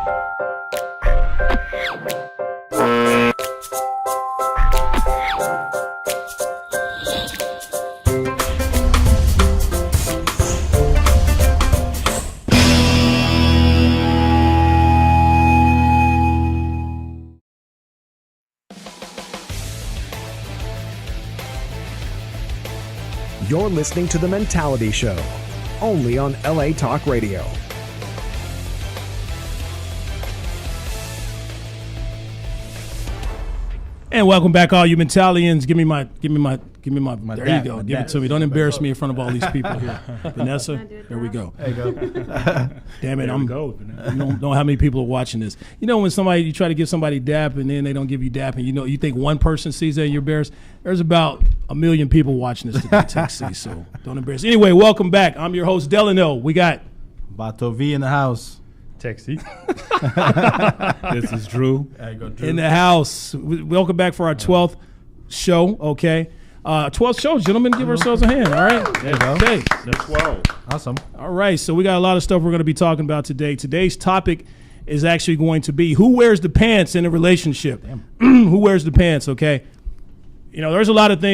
You're listening to The Mentality Show, only on LA Talk Radio. And welcome back, all you Mentalians. Give me my. There you go. Give it to me. Don't embarrass me in front of all these people here. Vanessa, there we go. There you go. Damn it, you don't know how many people are watching this. You know when you try to give somebody dap and then they don't give you dap, and you think one person sees that and you're embarrassed. There's about 1 million people watching this today, Texas. So don't embarrass. Anyway, welcome back. I'm your host Delano. We got Bato V in the house. Texie. This is Drew. Drew in the house. Welcome back for our 12th show. Okay. 12th show, gentlemen. Give ourselves a hand. All right. There you go. Okay. That's 12. Awesome. All right. So we got a lot of stuff we're going to be talking about today. Today's topic is actually going to be who wears the pants in a relationship. Who wears the pants? Okay. You know, there's a lot of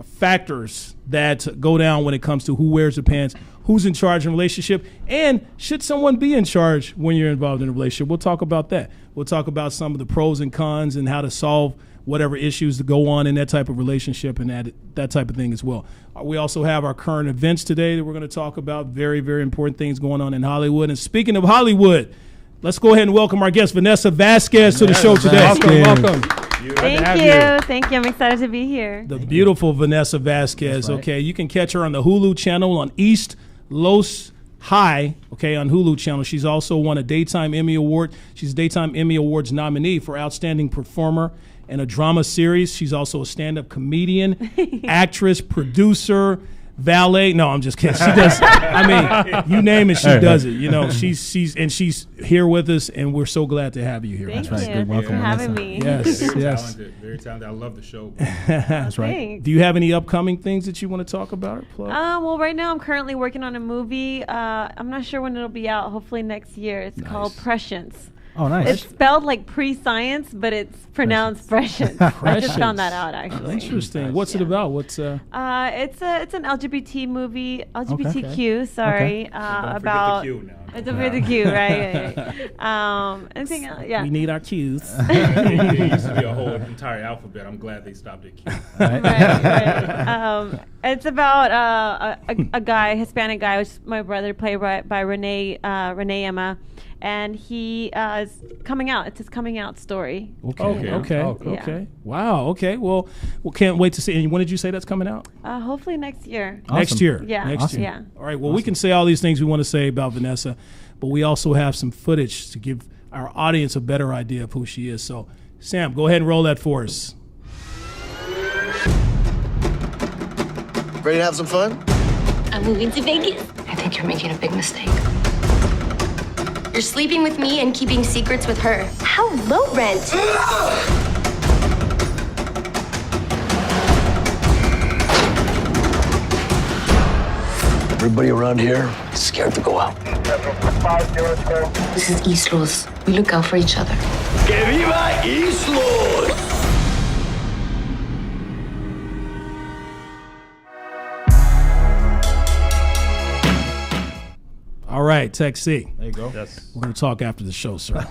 factors that go down when it comes to who wears the pants, who's in charge in a relationship, and should someone be in charge when you're involved in a relationship? We'll talk about that. We'll talk about some of the pros and cons and how to solve whatever issues that go on in that type of relationship and that type of thing as well. We also have our current events today that we're going to talk about. Very, very important things going on in Hollywood. And speaking of Hollywood, let's go ahead and welcome our guest, Vanessa Vasquez, to the show today. Welcome. Thank you. I'm excited to be here. The beautiful Vanessa Vasquez. Right. Okay, you can catch her on the Hulu channel on East Los High. Okay, on Hulu channel. She's also won a Daytime Emmy Award. She's a Daytime Emmy Awards nominee for Outstanding Performer in a Drama Series. She's also a stand-up comedian, actress, producer, valet. No, I'm just kidding. She does. I mean, you name it, she does it. You know, she's here with us, and we're so glad to have you here. Thank That's you. right. Good welcome for having me. Yes, Very talented. I love the show. That's right. Thanks. Do you have any upcoming things that you want to talk about or plug? Well, right now I'm currently working on a movie. I'm not sure when it'll be out. Hopefully next year. It's called Prescience. Oh, nice. It's spelled like pre-science, but it's pronounced prescience. I just found that out, actually. Interesting. What's it about? What's it's an LGBT movie, LGBTQ. Sorry, about. It's a the Q, right? Anything else? Yeah. We need our Qs. There used to be a whole entire alphabet. I'm glad they stopped at Q. Right. It's about a guy, Hispanic guy, which is my brother, played by Renee Emma. And he is coming out. It's his coming out story. Okay. Wow. Okay. Well, can't wait to see. And when did you say that's coming out? Hopefully next year. Awesome. Next year. Yeah. Next year. Yeah. All right. Well, we can say all these things we want to say about Vanessa, but we also have some footage to give our audience a better idea of who she is. So, Sam, go ahead and roll that for us. Ready to have some fun? I'm moving to Vegas. I think you're making a big mistake. You're sleeping with me and keeping secrets with her. How low rent? Everybody around here is scared to go out. This is East Los. We look out for each other. Que viva East Los! All right, Tech C. There you go. Yes. We're going to talk after the show, sir.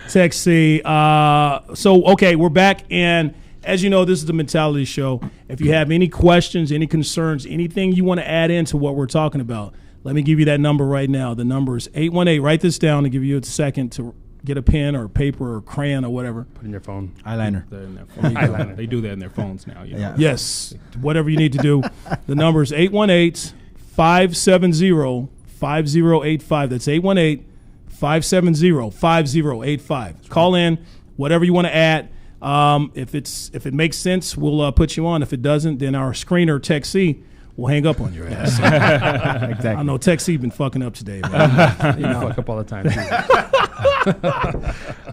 Tech C. Okay, we're back. And as you know, this is the Mentality Show. If you have any questions, any concerns, anything you want to add into what we're talking about, let me give you that number right now. The number is 818. Write this down to give you a second to get a pen or paper or crayon or whatever. Put in your phone. Eyeliner. Eyeliner. They do that in their phones now. You know? Yeah. Yes, whatever you need to do. The number is 818-570-5085. That's 818-570-5085. Call in, whatever you want to add. If it makes sense, we'll put you on. If it doesn't, then our screener, Tech C, will hang up on your ass. Exactly. I know Tech C been fucking up today. You fuck up all the time, too.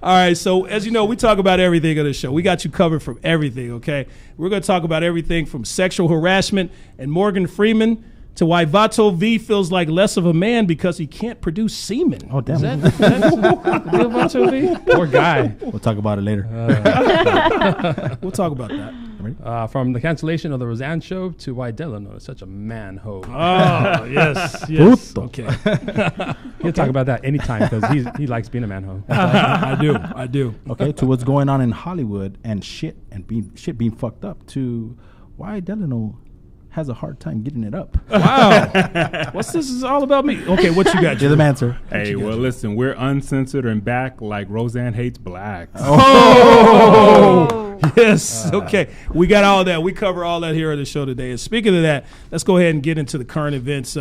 All right, so as you know, we talk about everything on the show. We got you covered from everything, okay? We're going to talk about everything from sexual harassment and Morgan Freeman to why Vato V feels like less of a man because he can't produce semen. Oh, damn. Is that the deal, Vato V? Poor guy. We'll talk about it later. We'll talk about that. From the cancellation of the Roseanne show to why Delano is such a man-ho. Oh, yes. Yes. Okay. He'll talk about that anytime because he likes being a man-ho. I do. Okay, to what's going on in Hollywood and shit being fucked up, to why Delano has a hard time getting it up. Wow. What's this is all about me? Okay, what you got? You're the answer. Hey, well, listen, we're uncensored and back like Roseanne hates blacks. Oh, yes. Okay, we got all that. We cover all that here on the show today. And speaking of that, let's go ahead and get into the current events.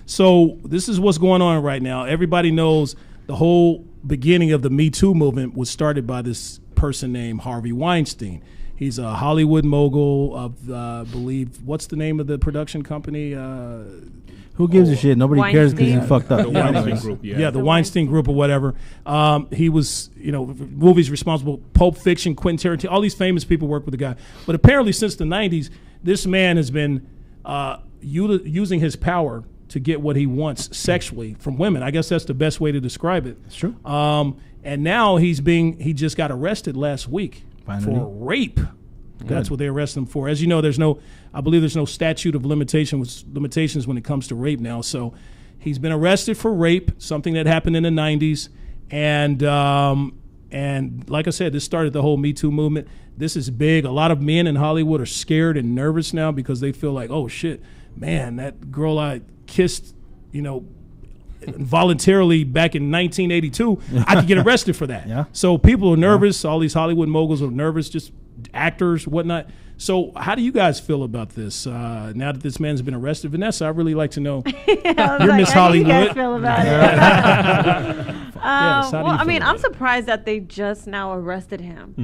So this is what's going on right now. Everybody knows the whole beginning of the Me Too movement was started by this person named Harvey Weinstein. He's a Hollywood mogul of, I believe, what's the name of the production company? Who gives a shit? Nobody cares because he fucked up. The Weinstein Group, Yeah, the Weinstein Group or whatever. He was, movies responsible, Pulp Fiction, Quentin Tarantino, all these famous people work with the guy. But apparently since the 90s, this man has been using his power to get what he wants sexually from women. I guess that's the best way to describe it. It's true. And now he just got arrested last week. Finally. For rape. That's what they arrested him for. As you know, I believe there's no statute of limitations when it comes to rape now. So he's been arrested for rape, something that happened in the 90s. And like I said, this started the whole Me Too movement. This is big. A lot of men in Hollywood are scared and nervous now because they feel like, oh shit, man, that girl I kissed, voluntarily back in 1982, I could get arrested for that. Yeah. So people are nervous. All these Hollywood moguls are nervous, just actors, whatnot. So how do you guys feel about this? Now that this man's been arrested, Vanessa, I'd really like to know. You're Miss How do you Hollywood. guys feel about it? Yes, how do you feel about I'm it? surprised that they just now arrested him.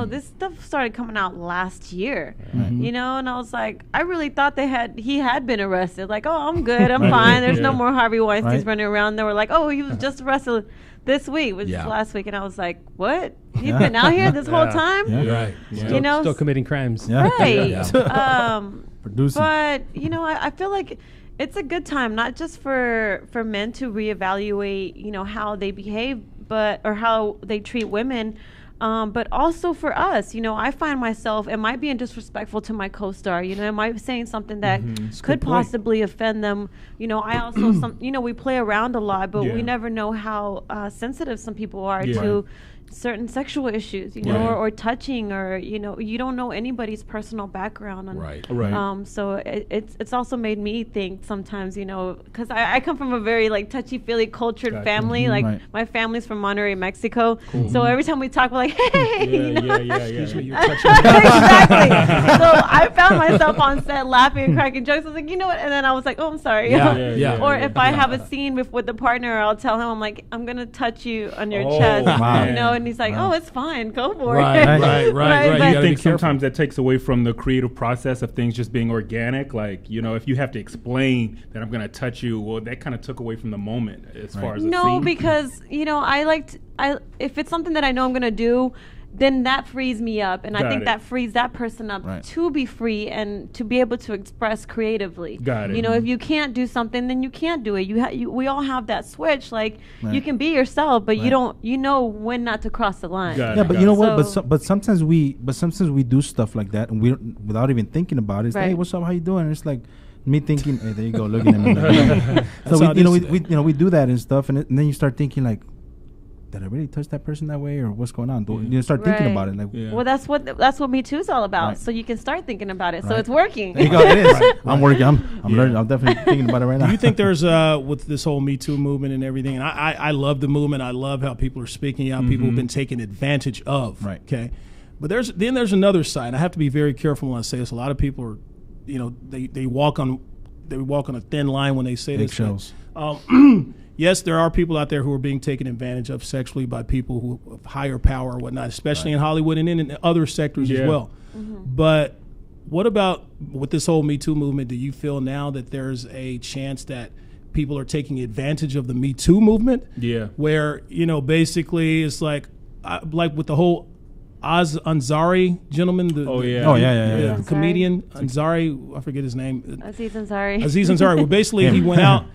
This stuff started coming out last year. And I was like, I really thought he had been arrested. Like, oh, I'm good, I'm fine. There's no more Harvey Weinsteins running around. They were like, oh, he was just arrested this week, which is last week, and I was like, what? He's been out here this whole time? Yeah. Right. Still, still committing crimes. Yeah. Right. Producing. But I feel like it's a good time, not just for men to reevaluate, how they behave, or how they treat women, but also for us. I find myself, am I being disrespectful to my co-star? Am I saying something that could possibly offend them? I also, we play around a lot, but we never know how sensitive some people are to certain sexual issues, or touching, or you don't know anybody's personal background. Right. So it's also made me think sometimes, because I come from a very touchy-feely cultured family. Like my family's from Monterrey, Mexico. Cool. So every time we talk, we're like, hey, Excuse me, you're touching exactly. So I found myself on set laughing and cracking jokes. I was like, you know what? And then I was like, oh, I'm sorry. Or if I have a scene with the partner, I'll tell him, I'm like, I'm gonna touch you on your chest, and he's like, oh, it's fine, go for it. Right. I think sometimes that takes away from the creative process of things just being organic. Like, if you have to explain that I'm gonna touch you, well, that kind of took away from the moment as far as the scene. Because if it's something that I know I'm gonna do, then that frees me up, and I think that frees that person up to be free and to be able to express creatively. Got it. If you can't do something, then you can't do it. We all have that switch. Like you can be yourself, but you don't. When not to cross the line. But you know what? But sometimes we do stuff like that, and without even thinking about it. It's like, hey, what's up? How you doing? And it's like me thinking, hey, there you go, looking at me. So we do that and stuff, and then you start thinking like, did I really touch that person that way, or what's going on? You start thinking about it. Like, well, that's what Me Too is all about. Right. So you can start thinking about it. So it's working. There you go. It is. I'm working. I'm learning. I'm definitely thinking about it right now. Do you think there's with this whole Me Too movement and everything? And I love the movement. I love how people are speaking out. People have been taken advantage of. Right. Okay. But there's another side. I have to be very careful when I say this. A lot of people are, they walk on a thin line when they say this. Eggshells. Yes, there are people out there who are being taken advantage of sexually by people who have higher power or whatnot, especially in Hollywood and in other sectors as well. But what about with this whole Me Too movement? Do you feel now that there's a chance that people are taking advantage of the Me Too movement? Yeah. Where, basically it's like with the whole Ansari gentleman. The comedian Ansari. I forget his name. Aziz Ansari. Aziz Ansari. Well, basically, he went out.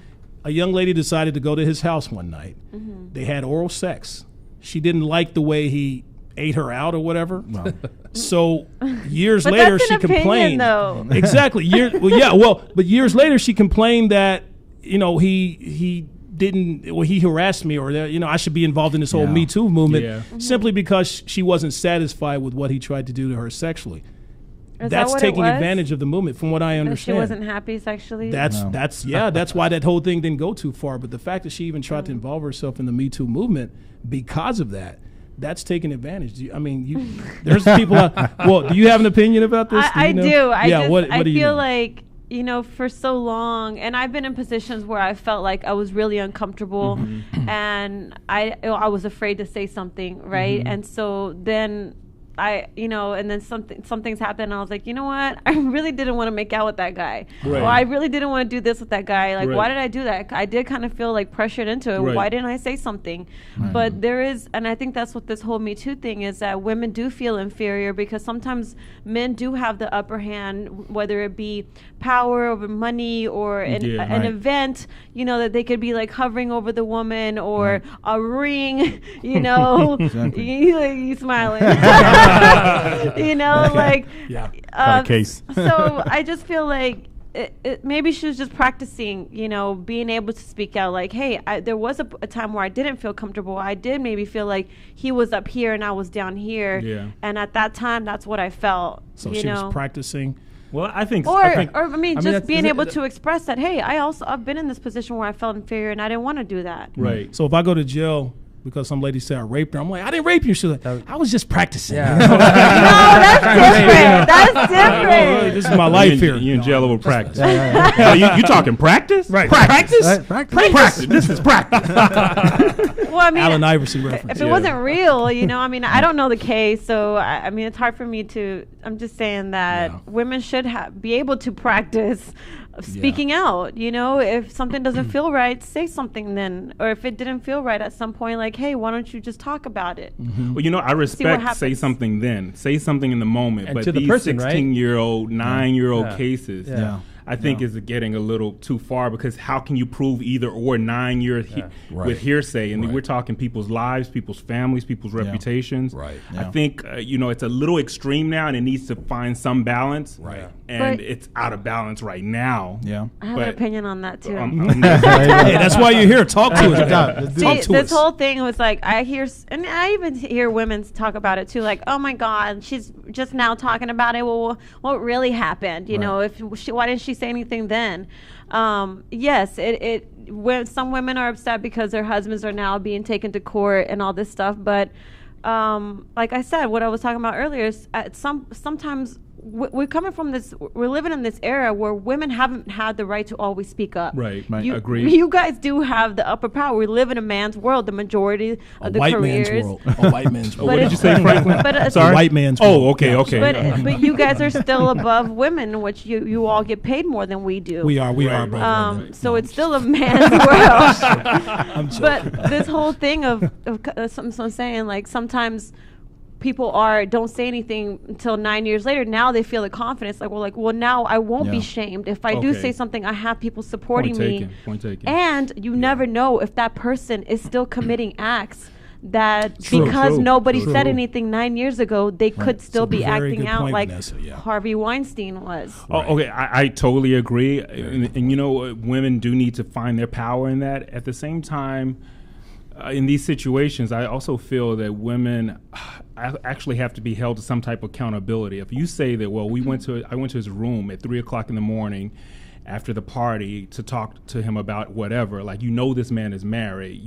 A young lady decided to go to his house one night. Mm-hmm. They had oral sex. She didn't like the way he ate her out or whatever. No. So years later, she complained. Though. Exactly. But years later, she complained that he didn't. Well, he harassed me, or I should be involved in this whole Me Too movement simply because she wasn't satisfied with what he tried to do to her sexually. That's taking advantage of the movement, from what I understand. She wasn't happy sexually. That's why that whole thing didn't go too far. But the fact that she even tried to involve herself in the Me Too movement because of that's taking advantage. There's people. Do you have an opinion about this? I do. I do feel like for so long, and I've been in positions where I felt like I was really uncomfortable, and I was afraid to say something, right? And so then. And then something's happened, and I was like, you know what? I really didn't want to make out with that guy. Right. Or I really didn't want to do this with that guy. Like, why did I do that? I did kind of feel like pressured into it. Right. Why didn't I say something? Right. But there is, and I think that's what this whole Me Too thing is, that women do feel inferior because sometimes men do have the upper hand, whether it be power over money or an event, that they could be like hovering over the woman, or a ring, exactly. you smiling. Case. So I just feel like maybe she was just practicing, being able to speak out. Like, hey, there was a time where I didn't feel comfortable. I did maybe feel like he was up here and I was down here. Yeah. And at that time, that's what I felt. So she was practicing. Well, I think, just being able to express that. Hey, I've been in this position where I felt inferior and I didn't want to do that. Right. So if I go to jail because some lady said I raped her, I'm like, I didn't rape you. She's like, I was just practicing. Yeah. No, that's different. That's different. This is my life here. You in jail over practice. You talking practice? Right. Practice? Practice. This is practice. Well, Allen Iverson reference. If it wasn't real, I don't know the case, so it's hard for me to. I'm just saying that women should be able to practice speaking out. If something doesn't feel right, say something then. Or if it didn't feel right at some point, like, hey, why don't you just talk about it? Mm-hmm. Well, I respect say something then. Say something in the moment. And but to these the person, 16-year-old, 9-year-old cases, I think is getting a little too far, because how can you prove either or 9 years with hearsay? And we're talking people's lives, people's families, people's reputations. Right. I think, it's a little extreme now, and it needs to find some balance. Right. And it's out of balance right now. Yeah. I have an opinion on that, too. Hey, that's why you're here. Talk to us. This whole thing was like, I hear, and I even hear women talk about it, too. Like, oh, my God, she's just now talking about it. Well, what really happened? Why didn't she say anything then? Yes, when some women are upset because their husbands are now being taken to court and all this stuff, but like I said, what I was talking about earlier is sometimes we're coming from this. We're living in this era where women haven't had the right to always speak up. Right. Agree. You guys do have the upper power. We live in a man's world. The majority of the careers. A white man's world. What did you say, Franklin? Sorry, white man's world. Oh, okay. But you guys are still above women, which you all get paid more than we do. We are above women. So it's still a man's world. But this whole thing of something I'm saying, like, sometimes people don't say anything until 9 years later. Now they feel the confidence. Well, now I won't be shamed. If I do say something, I have people supporting me. Point taken. And you never know if that person is still committing acts that because nobody said anything 9 years ago, they could still be acting out like Harvey Weinstein was. Oh, okay, I totally agree. And women do need to find their power in that. At the same time, in these situations, I also feel that women actually have to be held to some type of accountability. If you say that, well, I went to his room at 3:00 in the morning after the party to talk to him about whatever, like, this man is married,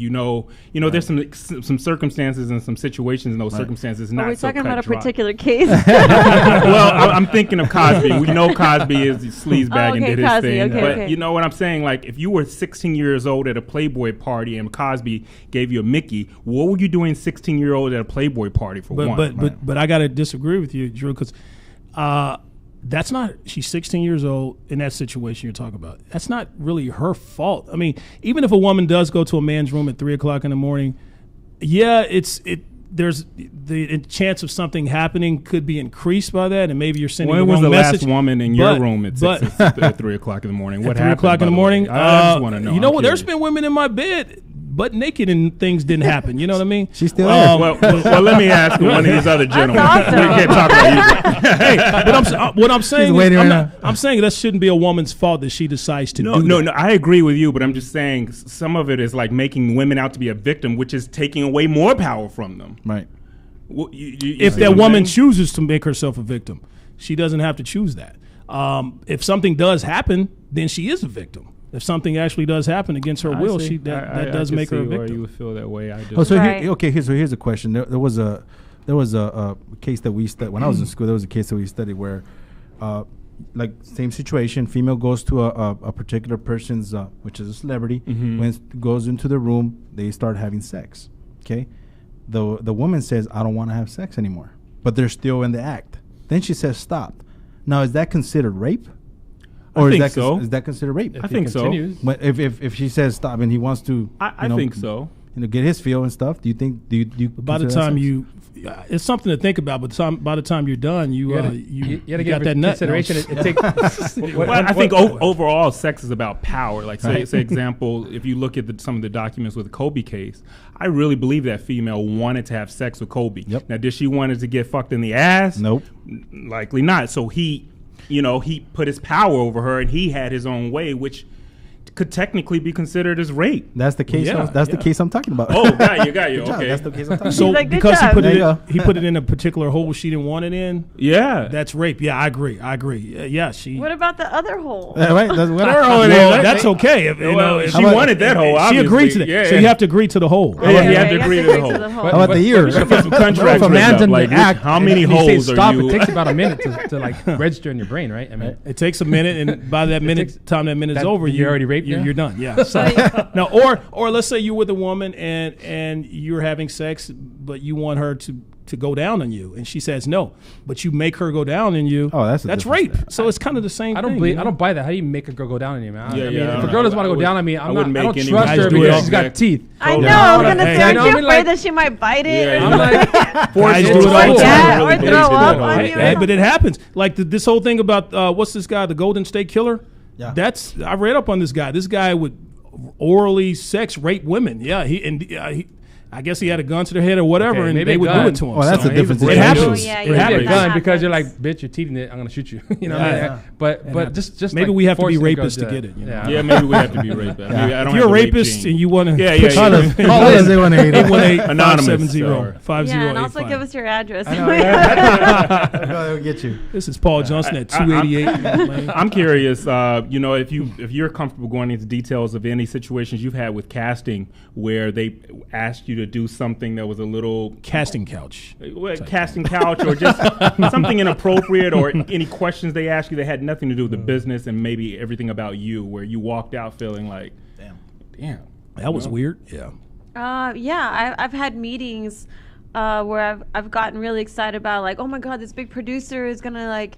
there's some circumstances and some situations in those circumstances not so cut dry. We're talking about a particular case. Well, I'm thinking of Cosby. We know Cosby is sleazebag and did his Cosby, thing. But okay. you know what I'm saying? Like, if you were 16 years old at a Playboy party and Cosby gave you a Mickey, what were you doing 16-year-old at a Playboy party for one? But I got to disagree with you, Drew, because that's not, she's 16 years old in that situation you're talking about. That's not really her fault. I mean, even if a woman does go to a man's room at 3:00 in the morning, there's the chance of something happening could be increased by that, and maybe you're sending When the was wrong the message. last woman in your room at 3 o'clock in the morning? What At 3 happened? o'clock in by the morning? I just want to know. You know I'm what? There's curious. been women in my bed butt naked and things didn't happen. You know what I mean? She's still there. Well, let me ask one of these other gentlemen. awesome. We can't talk about you. Hey, but what I'm saying waiting is, right I'm saying that shouldn't be a woman's fault that she decides to do No, that. I agree with you, but I'm just saying some of it is like making women out to be a victim, which is taking away more power from them. Right. If that woman chooses to make herself a victim, she doesn't have to choose that. If something does happen, then she is a victim. If something actually does happen against her will, that does make her a victim. You would feel that way. I do. Oh, so Right. here's a question. There was a case that we studied when I was in school. There was a case that we studied where, like same situation, female goes to a particular person's, which is a celebrity, when it goes into the room, they start having sex. Okay, the woman says, "I don't want to have sex anymore," but they're still in the act. Then she says, "Stop." Now, is that considered rape? Or think is that so. Is that considered rape? I think so. But if she says stop and he wants to, I think so. Get his feel and stuff. Do you think? Do you By the consider that time sex? it's something to think about. But by the time you're done, you gotta got that nut. consideration. It takes. Well, I think overall, sex is about power. Like, say example, if you look at some of the documents with the Kobe case, I really believe that female wanted to have sex with Kobe. Yep. Now, did she wanted to get fucked in the ass? Nope. Likely not. So he put his power over her, and he had his own way, which could technically be considered as rape. That's the case. Yeah, The case I'm talking about. Oh, got you. Good job. Okay. That's the case I'm talking So He's like, "Good because job." There you go. he put it in a particular hole she didn't want it in, Yeah. that's rape. Yeah, I agree. Yeah, she. What about the other hole? about. Right. That's what Well, that's okay. If, you know, if she wanted that hole. she agreed to that. Yeah, So you have to agree to the whole. Yeah, you have to agree to the to whole. How about the year? Put some contracts If a written man's up, in like, the act, how many and you say holes are stop, you? it takes about a minute to like register in your brain, right? I mean, It takes a minute, and by that time that minute's That- over, you're already raped, You're, yeah? you're done. Yeah. So, now, or let's say you're with a woman and you're having sex, but you want her to go down on you, and she says no, but you make her go down on you. Oh, that's a that's different rape. So it's kind of the same. I don't thing, believe. you know? I don't buy that. How do you make a girl go down on you, man? Yeah, I mean, yeah, if a I girl doesn't want to go wouldn't- down on me, I I wouldn't don't make any trust guys her do it because all she's got back. teeth. I know. Yeah. I was gonna Hey, say, you know aren't what I you mean? afraid that she might bite it? Yeah, or I'm like, Guys do it all like the that, time. or Really throw believe up it. on Hey, you. hey, but it happens. Like this whole thing about what's this guy, the Golden State Killer? Yeah. I read up on this guy. This guy would orally sex rape women. Yeah, I guess he had a gun to their head or whatever, Okay, and maybe they a would do gun. it to him. Oh, that's So a different It situation. happens. Yeah, It yeah, Maybe a happens. that gun because you're happens. like, bitch, you're teething it. I'm gonna shoot you. You know, Yeah, what I mean? yeah. But just Maybe like we have to be forcing a girl rapists to get it. You know? Uh-huh. Yeah, maybe we have to be raped. I Yeah. don't If you're a have the rape rapist gene. and you want to Yeah, yeah, Call us. Call us. They want to hate it. 818-570-5085. Yeah, and also give us your address. They'll get you. This is Paul Johnson at 288. I'm curious, if you're comfortable going into details of any situations you've had with casting where they asked you to do something that was a little Casting couch. casting couch or just something inappropriate, or any questions they asked you that had nothing to do with the business and maybe everything about you, where you walked out feeling like, damn. That was weird. Yeah. Yeah, I've had meetings where I've gotten really excited about, like, oh my God, this big producer is gonna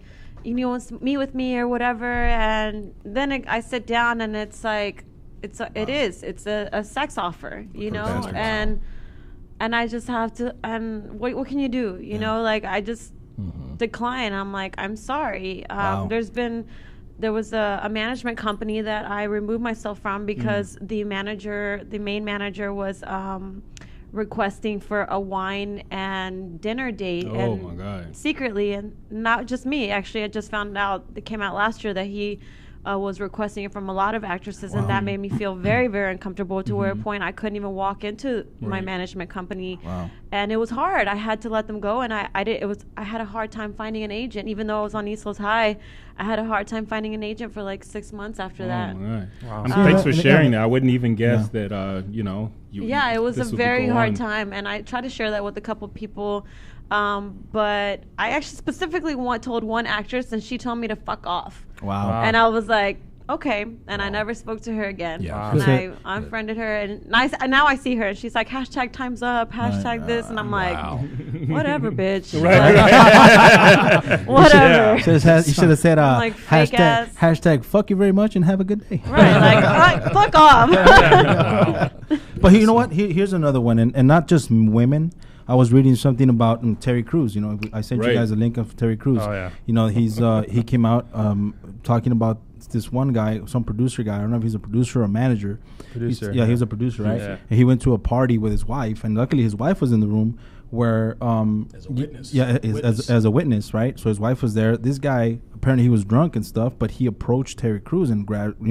wants to meet with me or whatever, and then I sit down and it's like it's a sex offer, and I just have to, and what can you do, like I just decline. I'm like, I'm sorry. There was a management company that I removed myself from because the main manager was requesting for a wine and dinner date. Oh, and my God. secretly, and not just me. Actually, I just found out, it came out last year, that he was requesting it from a lot of actresses, and that made me feel very, very uncomfortable to where a point I couldn't even walk into my management company. Wow. And it was hard. I had to let them go, and I had a hard time finding an agent. Even though I was on East Coast High, I had a hard time finding an agent for like 6 months after that. Wow. Thanks for sharing that. I wouldn't even guess that, Yeah, it was a this would very go hard on. time, and I tried to share that with a couple people, but I actually specifically told one actress, and she told me to fuck off. Wow. And I was like, okay, and I never spoke to her again. Yeah. And I unfriended her, and now I see her, and she's like, hashtag time's up, hashtag this, and I'm like, whatever, bitch. Whatever. You should have said like, fake ass. hashtag fuck you very much and have a good day. Right, like, all right, fuck off. But you know what? Here's another one, and not just women, I was reading something about Terry Crews. You know, I sent Right. you guys a link of Terry Crews. Oh, yeah. You know, he's he came out talking about this one guy, some producer guy. I don't know if he's a producer or a manager. Producer. He was a producer, right? Yeah. And he went to a party with his wife, and luckily his wife was in the room where As a witness. as a witness, right? So his wife was there. This guy apparently he was drunk and stuff, but he approached Terry Crews and grabbed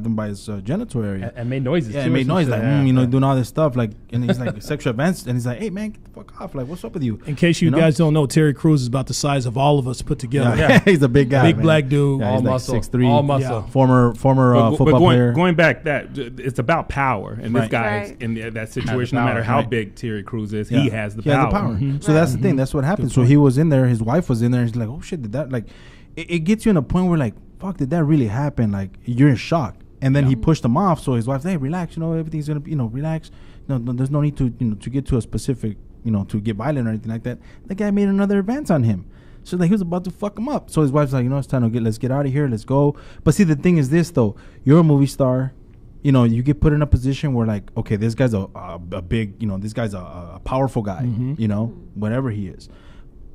him by his genital area. And made noises. Yeah, too, and made or some noise shit. like Yeah, yeah. doing all this stuff like, and he's like sexual events, and he's like, hey man, get the fuck off, like what's up with you? In case you know? guys don't know, Terry Crews is about the size of all of us put together. Yeah, he's a big guy, Big man. black dude. Yeah, All he's like muscle. 6'3", All muscle. Yeah. former football player. Going back, that it's about power, and this Right. guy Right. in that situation, no power, matter how right. big Terry Crews is, Yeah. he has the He power. has the power. Mm-hmm. So that's the thing. That's what happened. So he was in there. His wife was in there. And he's like, "Oh shit, did that like?" It gets you in a point where like, "Fuck, did that really happen?" Like you're in shock. And then he pushed him off. So his wife's, "Hey, relax. You know, everything's gonna be. You know, relax. No, there's no need to to get to a specific to get violent or anything like that." The guy made another advance on him. So like he was about to fuck him up. So his wife's like, "It's time to let's get out of here. Let's go." But see, the thing is this though. You're a movie star. You get put in a position where like, okay, this guy's a big, this guy's a powerful guy, whatever he is.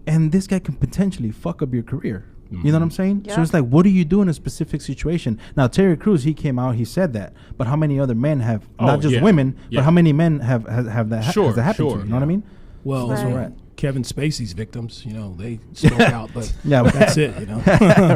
And this guy can potentially fuck up your career. You know what I'm saying? Yeah. So it's like, what do you do in a specific situation? Now, Terry Crews, he came out, he said that. But how many other men have, not just yeah. women, Yeah. but how many men have that, Sure, has that happened sure, to? You know what I mean? Well, That's where we're at. Kevin Spacey's victims, they stroke out, but Yeah, but- that's it,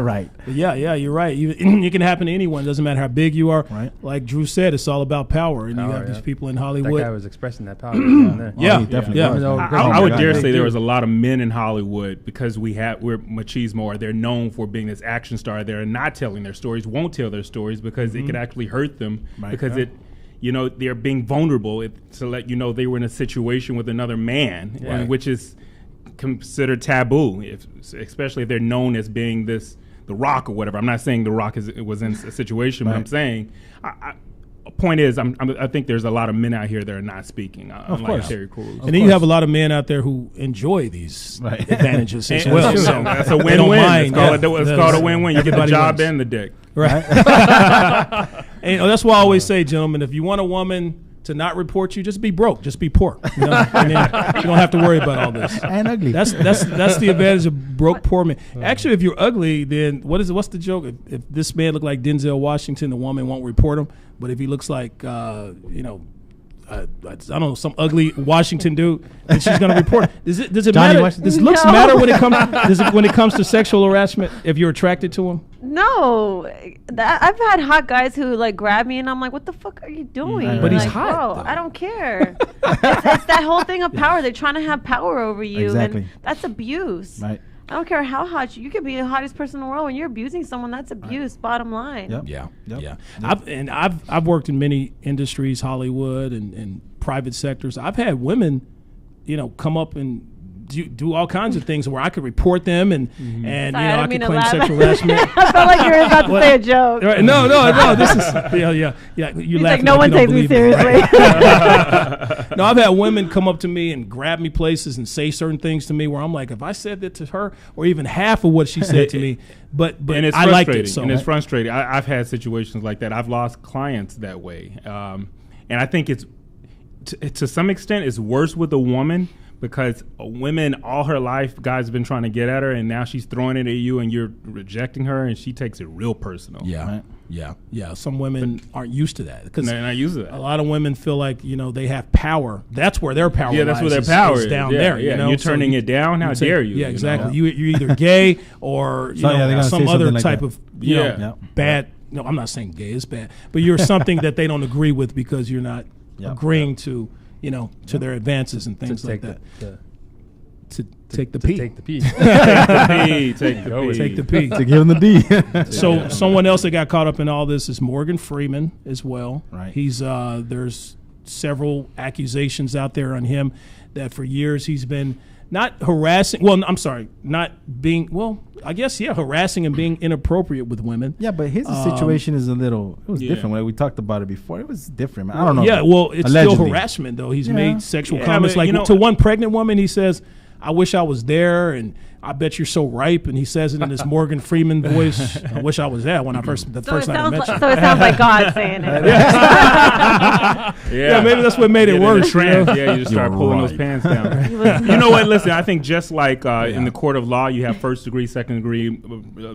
Right. But yeah, you're right. It can happen to anyone. It doesn't matter how big you are. Right. Like Drew said, it's all about power. And you Power, have these yeah. people in That Hollywood. guy was expressing that power. down there. Yeah. he definitely Yeah. was. No, man. I I would God, dare man. say there was a lot of men in Hollywood because we're machismo, or they're known for being this action star. They're not telling their stories, won't tell their stories because it could actually hurt them Right. because Yeah. they're being vulnerable to let you know they were in a situation with another man, Right. and which is considered taboo, especially if they're known as being the Rock or whatever. I'm not saying the Rock was in a situation, but I'm Right. saying. Point is, I think there's a lot of men out here that are not speaking. Of course. Terry Crews. And then you have a lot of men out there who enjoy these Right. advantages as And well. that's, So that's a they don't win-win. mind. It's called, Yeah. it's called a win-win. You get the Everybody job wins. and the dick. Right. And that's why I always say, gentlemen, if you want a woman to not report you, just be broke, just be poor. And then you don't have to worry about all this. And ugly. That's the advantage of broke poor men. Actually, if you're ugly, then what's the joke? If this man looked like Denzel Washington, the woman won't report him. But if he looks like I don't know, some ugly Washington dude, then she's going to report. Does it Johnny matter? Washington? Does looks No. matter when it comes to sexual harassment? If you're attracted to him, No, I've had hot guys who like grab me, and I'm like, "What the fuck are you doing?" Right, But he's Like, hot, bro, though. I don't care. it's that whole thing of power. They're trying to have power over you, Exactly. and that's abuse. Right. I don't care how hot you could be the hottest person in the world. When you're abusing someone, that's abuse. Bottom line. Yep. yeah, Yep. yeah. I've worked in many industries, Hollywood and private sectors. I've had women, come up and do all kinds of things where I could report them and Sorry, I didn't mean could to claim laugh. sexual harassment. I felt like you were about to say a joke. Right, no. This is yeah. You He's laughing like, no one you don't takes me believe seriously. No, I've had women come up to me and grab me places and say certain things to me where I'm like, if I said that to her or even half of what she said to me, but And it's I liked frustrating. it. So And it's frustrating. I've had situations like that. I've lost clients that way. And I think it's, to some extent, it's worse with a woman because a woman all her life, guys have been trying to get at her, and now she's throwing it at you and you're rejecting her, and she takes it real personal. yeah, Right. yeah. Some women aren't used to that because And I use it. a lot of women feel like they have power. That's where their power. Yeah, that's where their lies, power is is. down Yeah, there. yeah. So You're turning it down? How you say- dare you, Yeah, you exactly. know? You're either gay or So, yeah, they're gonna say some other something like type that. of Yeah. Yeah. bad. No, I'm not saying gay is bad, but you're something that they don't agree with because you're not Yeah. agreeing to to their advances and things like that. To take the P. Take the P. Take the P. Take the P. Take the P. To give him the D. So someone else that got caught up in all this is Morgan Freeman as well. Right. He's there's several accusations out there on him that for years he's been not harassing. Well, I'm sorry, not being. Well, I guess harassing and being inappropriate with women. Yeah, but his situation is a little. It was Yeah. different. Like we talked about it before. It was different. Man. I don't know. Yeah, well, it's Allegedly. still harassment though. He's Yeah. made sexual Yeah, comments but, like to one pregnant woman. He says, "I wish I was there," and I bet you're so ripe, and he says it in his Morgan Freeman voice. I wish I was there when first night I met you. So it sounds like God saying it. Yeah, maybe that's what made it worse. Yeah, you just start pulling those pants down. You know what? Listen, I think just like in the court of law, you have first degree, second degree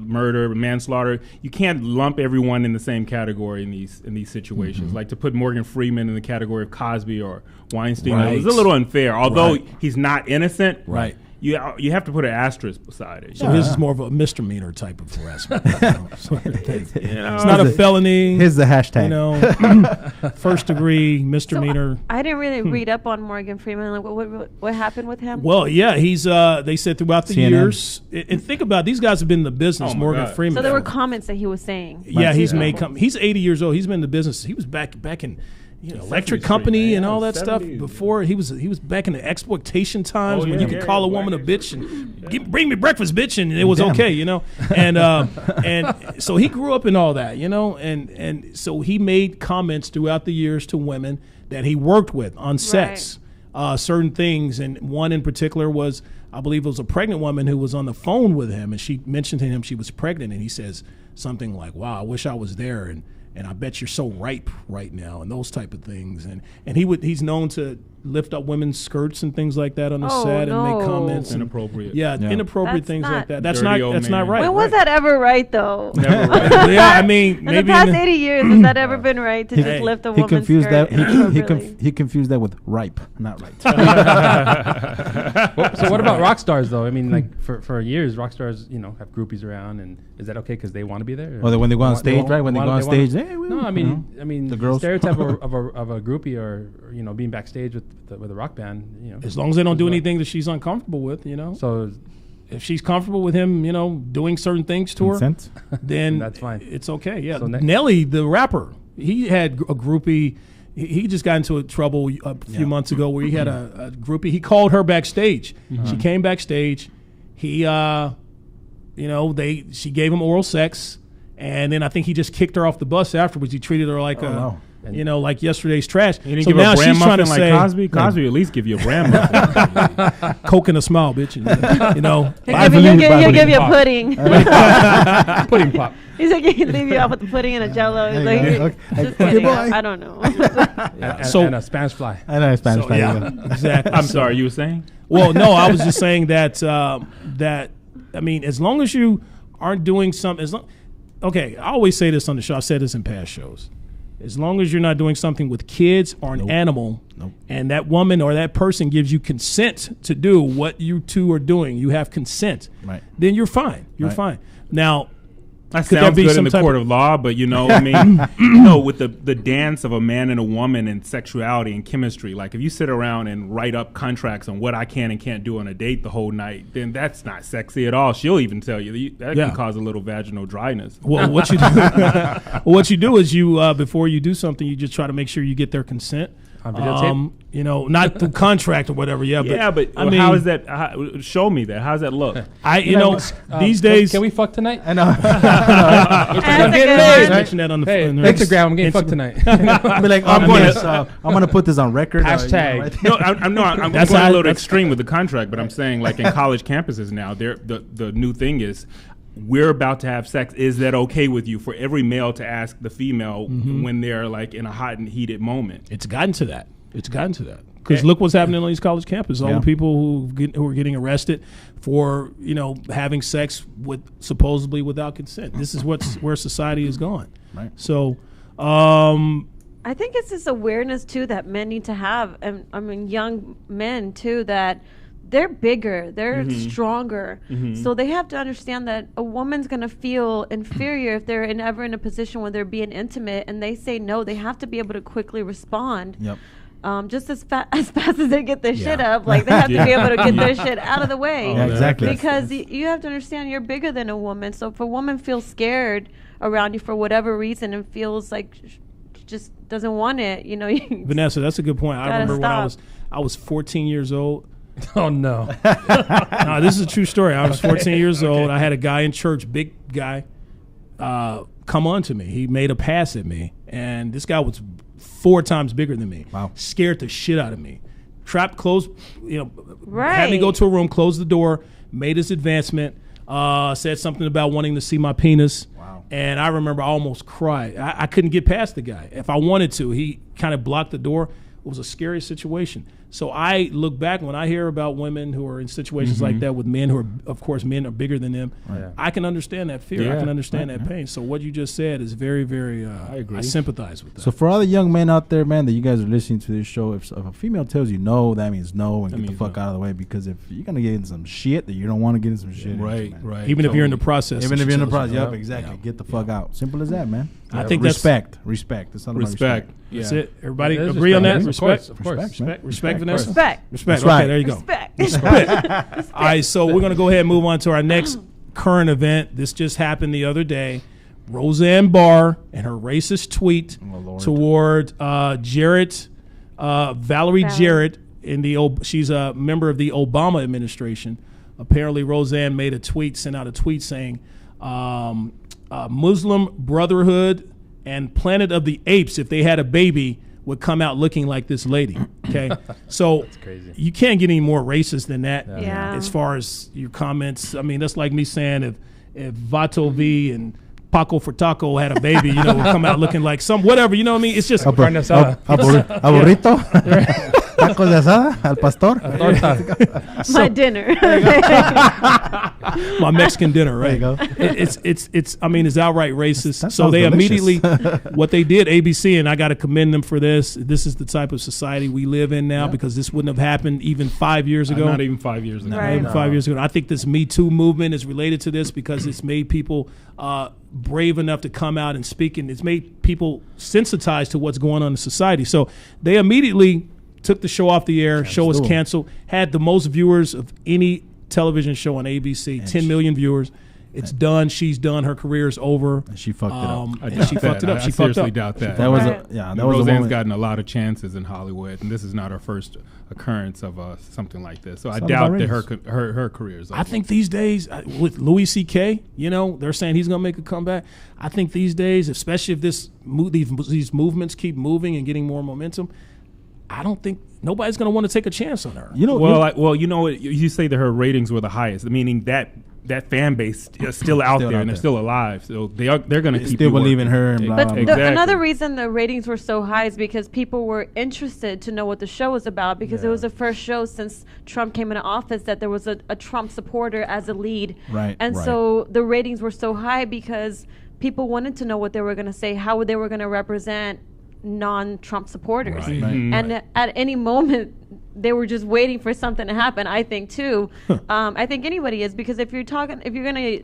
murder, manslaughter. You can't lump everyone in the same category in these situations. Like to put Morgan Freeman in the category of Cosby or Weinstein, it's a little unfair. Although he's not innocent, right? You have to put an asterisk beside it. So his is more of a misdemeanor type of harassment. It's not a felony. Here's the hashtag. First degree misdemeanor. So I didn't really read up on Morgan Freeman. Like, what happened with him? Well, yeah, he's. They said throughout the years, and think about it, these guys have been in the business. Morgan Freeman. So there were comments that he was saying. Yeah, he's made. He's 80 years old. He's been in the business. He was back in. Electric company and all that 70s. Stuff. Before he was back in the exploitation times when you could call a woman a bitch and bring me breakfast, bitch, and it was okay, and so he grew up in all that, and so he made comments throughout the years to women that he worked with on sets, certain things, and one in particular was, I believe it was a pregnant woman who was on the phone with him, and she mentioned to him she was pregnant, and he says something like, "Wow, I wish I was there," and I bet you're so ripe right now, and those type of things. And he's known to lift up women's skirts and things like that on the set and make comments. Inappropriate. Inappropriate things like that. That's not right. When was that ever right, though? Never right. Yeah, I mean, in maybe the past 80 years, has that ever been right to just lift a woman's skirt? He confused that with ripe, not right. So what about rock stars, though? I mean, like for years, rock stars, have groupies around, and is that okay because they want to be there? Or when they go on stage, right? When they go on stage, I mean, the girls. Stereotype of a groupie or being backstage with a rock band, as long as they don't do anything that she's uncomfortable with, So if she's comfortable with him, doing certain things to her, then that's fine. It's okay. Yeah. So Nelly, the rapper, he had a groupie. He just got into trouble a few months ago where he had a groupie. He called her backstage. She came backstage. He, she gave him oral sex. And then I think he just kicked her off the bus afterwards. He treated her like like yesterday's trash. He didn't give her a bran muffin like Cosby. Cosby at least give you a bran muffin. Coke and a smile, bitch. He'll give you a pudding. Pudding pop. He's like, he'll leave you out with the pudding and a Jello. He's like, just kidding. I don't know. And a Spanish fly. I know a Spanish fly. Yeah, exactly. I'm sorry, you were saying? Well, no, I was just saying that I mean, as long as you aren't doing something, okay, I always say this on the show. I've said this in past shows. As long as you're not doing something with kids or an animal, and that woman or that person gives you consent to do what you two are doing, you have consent, then you're fine. You're fine. Now, that sounds good in the court of law, but I mean, with the dance of a man and a woman and sexuality and chemistry, like if you sit around and write up contracts on what I can and can't do on a date the whole night, then that's not sexy at all. She'll even tell you that can cause a little vaginal dryness. Well, what you do is you before you do something, you just try to make sure you get their consent. On videotape? Not through contract or whatever. But I mean, how is that? Show me that. How does that look? These days. Can we fuck tonight? I know. Mention that on the Instagram. I'm getting fucked tonight. Be like, I'm going to put this on record. Hashtag. I'm going a little extreme with the contract, but I'm saying like in college campuses now, the new thing is, we're about to have sex. Is that okay with you? For every male to ask the female when they're like in a hot and heated moment. It's gotten to that. Because look what's happening on these college campuses. All the people who are getting arrested for having sex supposedly without consent. This is where society is going. Right. So, I think it's this awareness too that men need to have, and I mean young men too, that they're bigger, they're stronger. So they have to understand that a woman's going to feel inferior if they're ever in a position where they're being intimate and they say no. They have to be able to quickly respond. Yep. Just as fast as they get their shit up, like they have to be able to get their shit out of the way. Exactly. Because you have to understand you're bigger than a woman. So if a woman feels scared around you for whatever reason and feels like just doesn't want it, Vanessa, that's a good point. I remember when I was 14 years old. Oh no! No, this is a true story. I was 14 years old. I had a guy in church, big guy, come on to me. He made a pass at me, and this guy was 4 times bigger than me. Wow! Scared the shit out of me. trapped, closed, Right. had me go to a room, closed the door, made his advancement, said something about wanting to see my penis. Wow. And I remember I almost cried. I couldn't get past the guy. If I wanted to, he kind of blocked the door. It was a scary situation. So I look back when I hear about women who are in situations like that with men who are, of course, men are bigger than them. Right. I can understand that fear. I can understand that pain. So what you just said is very, very, I agree. I sympathize with that. So for all the young men out there, man, that you guys are listening to this show, if a female tells you no, that means no, and get the fuck out of the way, because if you're going to get in some shit that you don't want to get in some shit. Right, right. Even if you're in the process. Even if you're in the process. Yep, exactly. Get the fuck out. Simple as that, man. I think respect. That's all about respect. That's it. Everybody agree on that? Respect? Of course. Respect, Vanessa? Respect. Okay, right. there you go. Respect. All right, so we're going to go ahead and move on to our next current event. This just happened the other day. Roseanne Barr and her racist tweet toward Valerie Jarrett. She's a member of the Obama administration. Apparently, Roseanne sent out a tweet saying, Muslim Brotherhood and Planet of the Apes, if they had a baby, would come out looking like this lady. Okay, so you can't get any more racist than that. Yeah. As far as your comments, I mean, that's like me saying if Vato V and Paco for Taco had a baby, would come out looking like some whatever. You know what I mean? It's just aburrito. Tacos de asada al pastor. My dinner. My Mexican dinner, right? There you go. It's I mean, it's outright racist. That so they delicious. immediately, what they did, ABC, and I got to commend them for this. This is the type of society we live in now, because this wouldn't have happened even 5 years ago. Not even 5 years ago. Right. Even 5 years ago. I think this Me Too movement is related to this because it's made people brave enough to come out and speak, and it's made people sensitized to what's going on in society. So they immediately took the show off the air. Show was canceled. Had the most viewers of any television show on ABC. 10 million viewers. It's done. She's done. Her career is over. And she fucked it up. I seriously doubt that. That was Roseanne's gotten a lot of chances in Hollywood, and this is not her first occurrence of something like this. So I doubt that her career is over. I think these days with Louis C.K., they're saying he's going to make a comeback. I think these days, especially if these movements keep moving and getting more momentum, I don't think nobody's going to want to take a chance on her. You say that her ratings were the highest, meaning that fan base is still out there and they're still alive. So they're going to keep still believe in her. And blah, But blah, blah. Exactly. another reason the ratings were so high is because people were interested to know what the show was about, because it was the first show since Trump came into office that there was a Trump supporter as a lead. Right. And so the ratings were so high because people wanted to know what they were going to say, how they were going to represent non-Trump supporters. Right. And at any moment they were just waiting for something to happen, I think too. I think anybody is, because if you're going to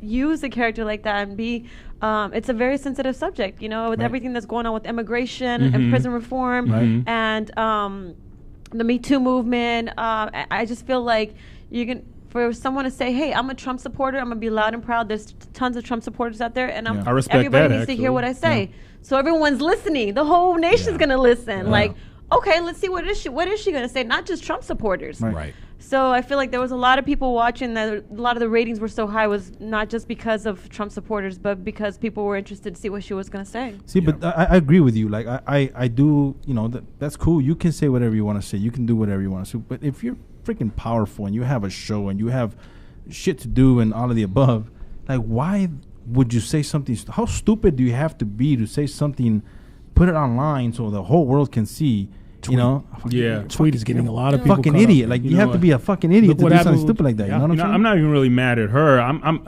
use a character like that and be it's a very sensitive subject, with everything that's going on with immigration and prison reform and the Me Too movement. I just feel like for someone to say, hey, I'm a Trump supporter, I'm going to be loud and proud. There's tons of Trump supporters out there, and I respect everybody that, needs to hear what I say. Yeah. So everyone's listening. The whole nation's going to listen. Yeah. Like, okay, let's see what is she going to say? Not just Trump supporters. Right. So I feel like there was a lot of people watching. That a lot of the ratings were so high was not just because of Trump supporters, but because people were interested to see what she was going to say. See, but I agree with you. Like I do. That's cool. You can say whatever you want to say. You can do whatever you want to say. But if you're freaking powerful and you have a show and you have shit to do and all of the above, like, why would you say something? How stupid do you have to be to say something, put it online so the whole world can see? Tweet is getting a lot of people. Fucking idiot! Like, you have to be a fucking idiot to do something stupid like that. You know what I'm saying? I'm not even really mad at her. I'm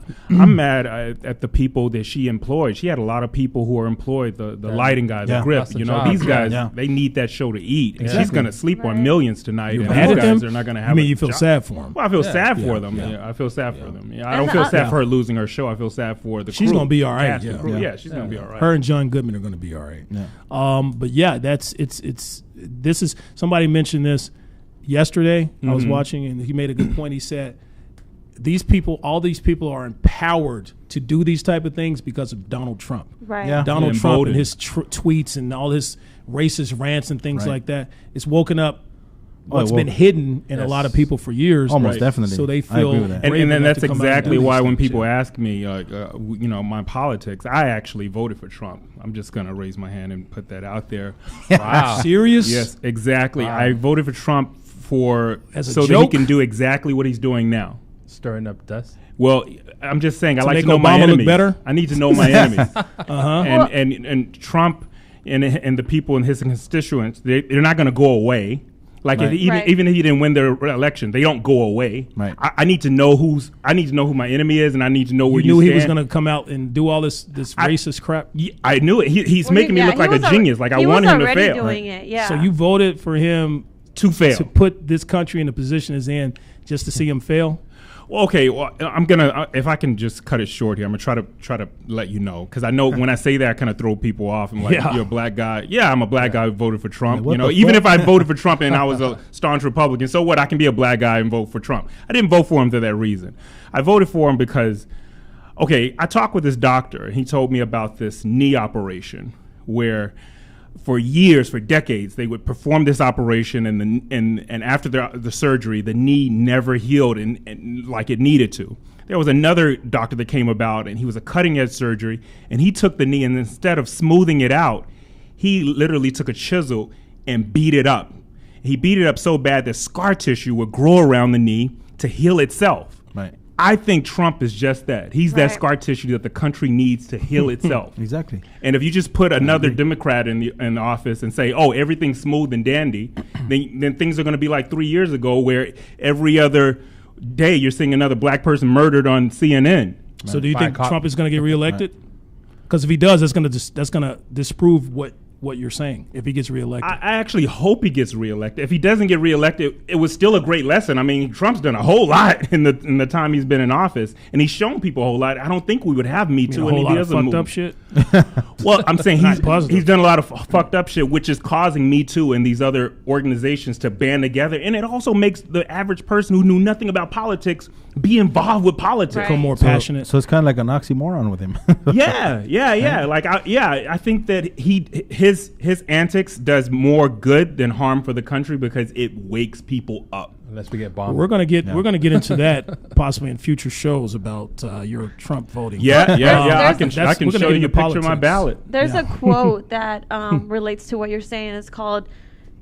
mad at the people that she employed. She had a lot of people who are employed. The lighting guy, the grip. These guys, they need that show to eat. And she's gonna sleep on millions tonight. And mad these at them? guys are not gonna have. I mean, you feel sad for them. Well, I feel sad for them. Yeah, I feel sad for them. I don't feel sad for her losing her show. I feel sad for the crew. She's gonna be all right. Yeah, she's gonna be all right. Her and John Goodman are gonna be all right. But yeah, this is, somebody mentioned this yesterday. I was watching, and he made a good point. He said, all these people are empowered to do these type of things because of Donald Trump. Right. Yeah. Donald Trump and his tweets and all his racist rants and things like that. It's woken up what's been hidden in a lot of people for years. Almost definitely. So they I feel agree with that. And then that's to come out and exactly do why these when things, people yeah. ask me, my politics, I actually voted for Trump. I'm just going to raise my hand and put that out there. Wow. Serious? Yes, exactly. Wow. I voted for Trump As a so that he joke? can do exactly what he's doing now. Stirring up dust. Well, I'm just saying, I like make to know my Obama look enemies. better? I need to know my enemies. Uh-huh. And Trump and the people in his constituents, they're not going to go away. Like Right. even if he didn't win the election, they don't go away. Right. I need to know who my enemy is, and I need to know where You you knew stand. he was going to come out and do all this racist crap. I knew it. He's making me look like a genius. Like I want him to fail. He was already doing it, yeah. So you voted for him To fail. to put this country in the position it's in just to see him fail? Well, okay, well, I'm gonna if I can just cut it short here, I'm gonna try to let you know, because I know when I say that, I kind of throw people off. I'm like, Yeah. you're a black guy. Yeah, I'm a black guy who voted for Trump. what the Even fuck? if I voted for Trump and I was a staunch Republican, so what? I can be a black guy and vote for Trump. I didn't vote for him for that reason. I voted for him because, okay, I talked with this doctor, and he told me about this knee operation where, for years, for decades, they would perform this operation, and after the surgery, the knee never healed and like it needed to. There was another doctor that came about, and he was a cutting-edge surgery, and he took the knee, and instead of smoothing it out, he literally took a chisel and beat it up. He beat it up so bad that scar tissue would grow around the knee to heal itself. Right. I think Trump is just that. He's that Right. scar tissue that the country needs to heal itself. Exactly. And if you just put another Democrat in office and say, "Oh, everything's smooth and dandy," then things are going to be like 3 years ago, where every other day you're seeing another black person murdered on CNN. So do you By think a cop. Trump is going to get reelected? Because if he does, that's going to disprove what you're saying. If he gets reelected, I actually hope he gets reelected. If he doesn't get reelected, it was still a great lesson. I mean, Trump's done a whole lot in the time he's been in office, and he's shown people a whole lot. I don't think we would have Me a Too whole and lot any of other fucked up movement. shit. Well, I'm saying Not positive. he's done a lot of fucked up shit, which is causing Me Too and these other organizations to band together. And it also makes the average person who knew nothing about politics be involved with politics. Right. Become more So- passionate. So it's kind of like an oxymoron with him. Yeah. Like, I think that his antics does more good than harm for the country because it wakes people up. Unless we get bombed. We're gonna get into that possibly in future shows about your Trump voting. Yeah. I There's- can That's- show we're gonna you get a into picture of my politics. ballot. There's a quote that relates to what you're saying. It's called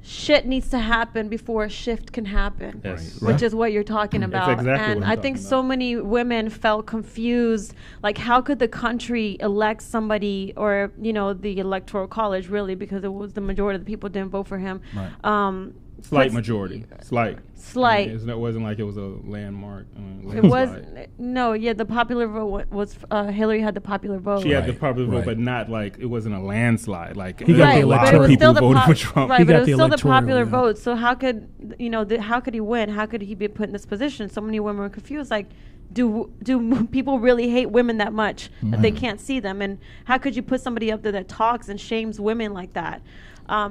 "Shit needs to happen before a shift can happen," Yes. which is what you're talking about. exactly and what I I'm think talking so many women felt confused. Like, how could the country elect somebody, or the electoral college, really, because it was the majority of the people didn't vote for him. Right. Slight puts- majority. Slight. Slight. It wasn't like it was a landmark. It was the popular vote was Hillary had the popular vote. She had the popular vote, Right. but not like it wasn't a landslide. Like He got Right, the a lot but it of was electoral. still people the voted for Trump. right, He but got it was the still the electoral, popular yeah. vote. So how could how could he win? How could he be put in this position? So many women were confused. Like, do people really hate women that much that they can't see them? And how could you put somebody up there that talks and shames women like that?